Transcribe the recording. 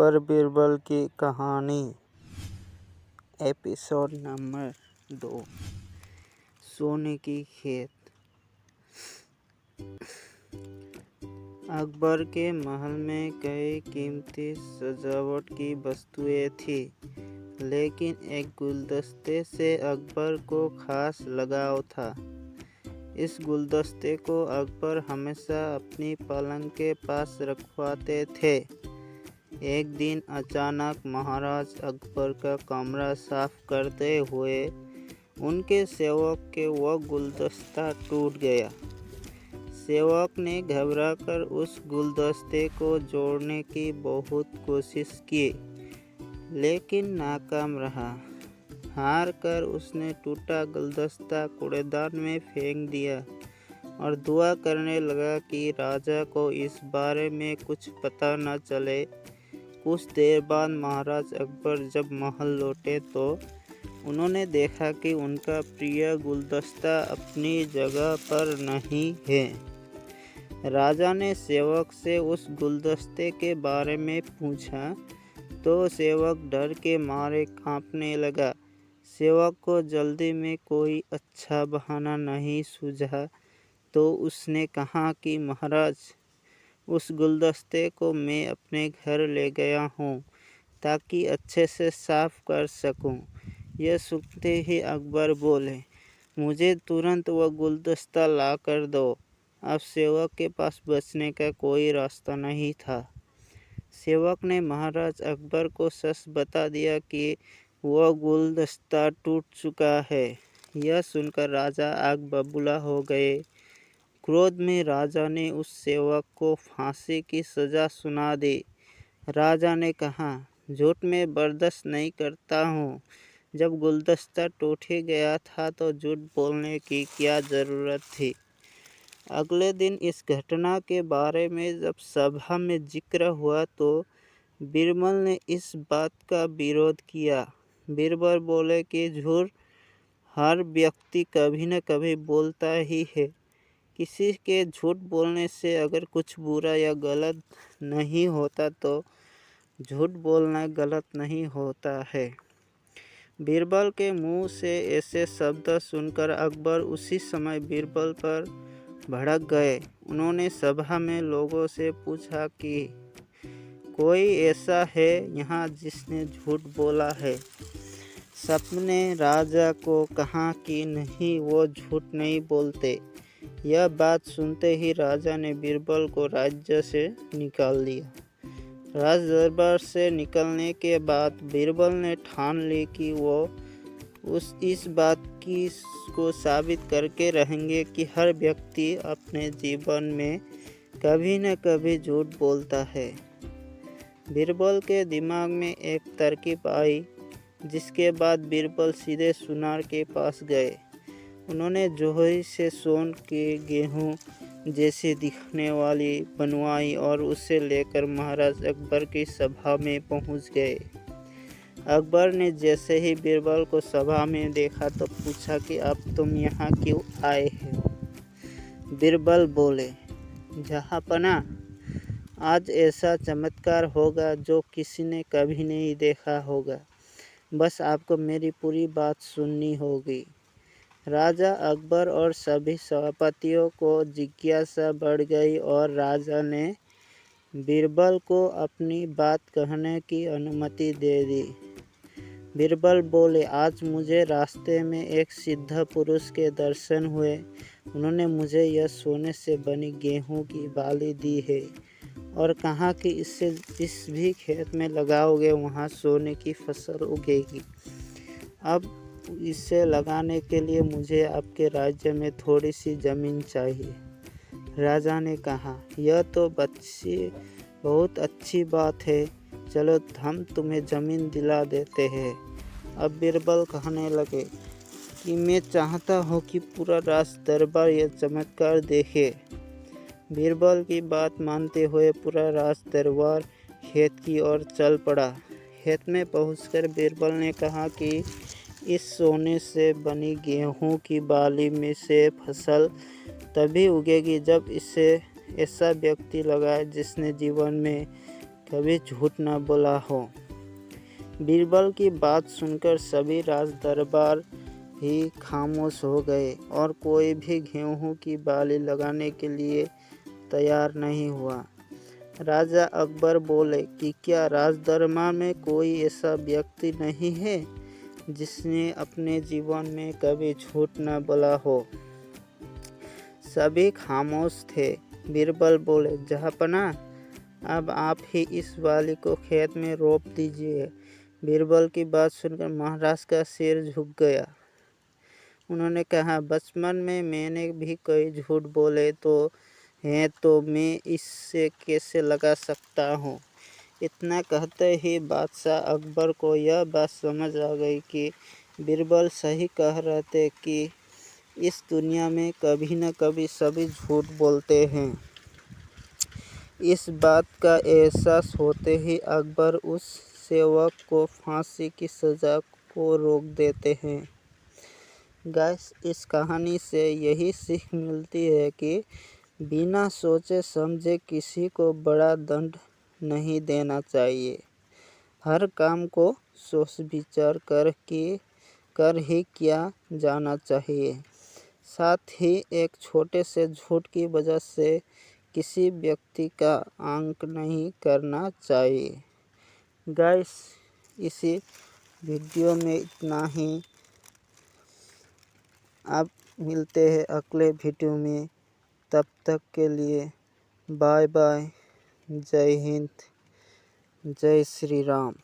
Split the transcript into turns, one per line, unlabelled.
अकबर बीरबल की कहानी episode number 2। सोने की खेत। अकबर के महल में कई कीमती सजावट की वस्तुएं थी, लेकिन एक गुलदस्ते से अकबर को खास लगाव था। इस गुलदस्ते को अकबर हमेशा अपनी पलंग के पास रखवाते थे। एक दिन अचानक महाराज अकबर का कमरा साफ करते हुए उनके सेवक के वह गुलदस्ता टूट गया। सेवक ने घबराकर उस गुलदस्ते को जोड़ने की बहुत कोशिश की, लेकिन नाकाम रहा। हार कर उसने टूटा गुलदस्ता कूड़ेदान में फेंक दिया और दुआ करने लगा कि राजा को इस बारे में कुछ पता न चले। कुछ देर बाद महाराज अकबर जब महल लौटे तो उन्होंने देखा कि उनका प्रिय गुलदस्ता अपनी जगह पर नहीं है। राजा ने सेवक से उस गुलदस्ते के बारे में पूछा तो सेवक डर के मारे कांपने लगा। सेवक को जल्दी में कोई अच्छा बहाना नहीं सूझा तो उसने कहा कि महाराज, उस गुलदस्ते को मैं अपने घर ले गया हूँ ताकि अच्छे से साफ कर सकूँ। यह सुनते ही अकबर बोले, मुझे तुरंत वह गुलदस्ता ला कर दो। अब सेवक के पास बचने का कोई रास्ता नहीं था। सेवक ने महाराज अकबर को सच बता दिया कि वह गुलदस्ता टूट चुका है। यह सुनकर राजा आग बबूला हो गए। क्रोध में राजा ने उस सेवक को फांसी की सजा सुना दी। राजा ने कहा, झूठ में बर्दाश्त नहीं करता हूँ। जब गुलदस्ता टूट ही गया था तो झूठ बोलने की क्या ज़रूरत थी। अगले दिन इस घटना के बारे में जब सभा में जिक्र हुआ तो बीरबल ने इस बात का विरोध किया। बीरबल बोले कि झूठ हर व्यक्ति कभी न कभी बोलता ही है। किसी के झूठ बोलने से अगर कुछ बुरा या गलत नहीं होता तो झूठ बोलना गलत नहीं होता है। बीरबल के मुंह से ऐसे शब्द सुनकर अकबर उसी समय बीरबल पर भड़क गए। उन्होंने सभा में लोगों से पूछा कि कोई ऐसा है यहाँ जिसने झूठ बोला है। सबने राजा को कहा कि नहीं, वो झूठ नहीं बोलते। यह बात सुनते ही राजा ने बीरबल को राज्य से निकाल दिया। राज दरबार से निकलने के बाद बीरबल ने ठान ली कि वो इस बात को साबित करके रहेंगे कि हर व्यक्ति अपने जीवन में कभी न कभी झूठ बोलता है। बीरबल के दिमाग में एक तरकीब आई, जिसके बाद बीरबल सीधे सुनार के पास गए। उन्होंने जोहरी से सोन के गेहूं जैसी दिखने वाली बनवाई और उसे लेकर महाराज अकबर की सभा में पहुंच गए। अकबर ने जैसे ही बीरबल को सभा में देखा तो पूछा कि अब तुम यहाँ क्यों आए हो। बीरबल बोले, जहाँपना, आज ऐसा चमत्कार होगा जो किसी ने कभी नहीं देखा होगा। बस आपको मेरी पूरी बात सुननी होगी। राजा अकबर और सभी सभापतियों को जिज्ञासा बढ़ गई और राजा ने बीरबल को अपनी बात कहने की अनुमति दे दी। बीरबल बोले, आज मुझे रास्ते में एक सिद्ध पुरुष के दर्शन हुए। उन्होंने मुझे यह सोने से बनी गेहूं की बाली दी है और कहा कि इससे जिस भी खेत में लगाओगे वहाँ सोने की फसल उगेगी। अब इसे लगाने के लिए मुझे आपके राज्य में थोड़ी सी ज़मीन चाहिए। राजा ने कहा, यह तो बच्ची बहुत अच्छी बात है, चलो हम तुम्हें ज़मीन दिला देते हैं। अब बीरबल कहने लगे कि मैं चाहता हूँ कि पूरा राज दरबार यह चमत्कार देखे। बीरबल की बात मानते हुए पूरा राज दरबार खेत की ओर चल पड़ा। खेत में पहुंचकर बीरबल ने कहा कि इस सोने से बनी गेहूं की बाली में से फसल तभी उगेगी जब इसे ऐसा व्यक्ति लगाए जिसने जीवन में कभी झूठ न बोला हो। बीरबल की बात सुनकर सभी राज दरबार ही खामोश हो गए और कोई भी गेहूं की बाली लगाने के लिए तैयार नहीं हुआ। राजा अकबर बोले कि क्या राज दरबार में कोई ऐसा व्यक्ति नहीं है जिसने अपने जीवन में कभी झूठ न बोला हो। सभी खामोश थे। बीरबल बोले, जहाँपना, अब आप ही इस बाली को खेत में रोप दीजिए। बीरबल की बात सुनकर महाराज का सिर झुक गया। उन्होंने कहा, बचपन में मैंने भी कई झूठ बोले तो मैं इससे कैसे लगा सकता हूँ। इतना कहते ही बादशाह अकबर को यह बात समझ आ गई कि बीरबल सही कह रहे थे कि इस दुनिया में कभी न कभी सभी झूठ बोलते हैं। इस बात का एहसास होते ही अकबर उस सेवक को फांसी की सज़ा को रोक देते हैं। गाइस, इस कहानी से यही सीख मिलती है कि बिना सोचे समझे किसी को बड़ा दंड नहीं देना चाहिए। हर काम को सोच विचार कर ही किया जाना चाहिए। साथ ही एक छोटे से झूठ की वजह से किसी व्यक्ति का अंक नहीं करना चाहिए। गाइस, इसी वीडियो में इतना ही। अब मिलते हैं अगले वीडियो में। तब तक के लिए बाय बाय। जय हिंद, जय श्री राम।